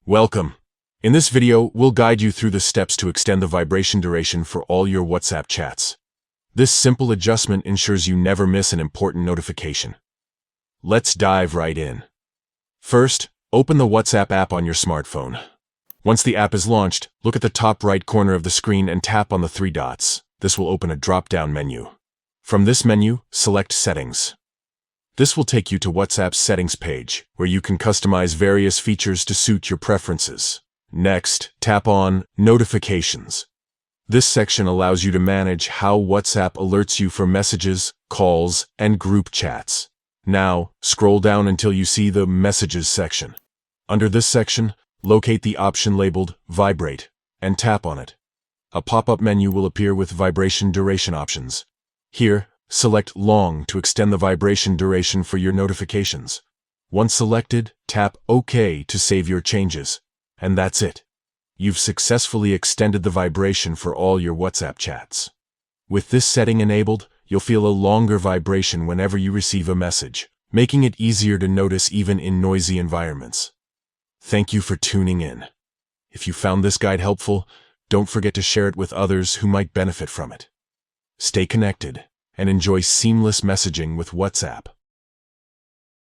Welcome. In this video, we'll guide you through the steps to extend the vibration duration for all your WhatsApp chats. This simple adjustment ensures you never miss an important notification. Let's dive right in. First, open the WhatsApp app on your smartphone. Once the app is launched, look at the top right corner of the screen and tap on the three dots. This will open a drop-down menu. From this menu, select Settings. This will take you to WhatsApp's settings page, where you can customize various features to suit your preferences. Next, tap on Notifications. This section allows you to manage how WhatsApp alerts you for messages, calls, and group chats. Now, scroll down until you see the Messages section. Under this section, locate the option labeled Vibrate and tap on it. A pop-up menu will appear with vibration duration options. Here, select Long to extend the vibration duration for your notifications. Once selected, tap OK to save your changes. And that's it. You've successfully extended the vibration for all your WhatsApp chats. With this setting enabled, you'll feel a longer vibration whenever you receive a message, making it easier to notice even in noisy environments. Thank you for tuning in. If you found this guide helpful, don't forget to share it with others who might benefit from it. Stay connected and enjoy seamless messaging with WhatsApp.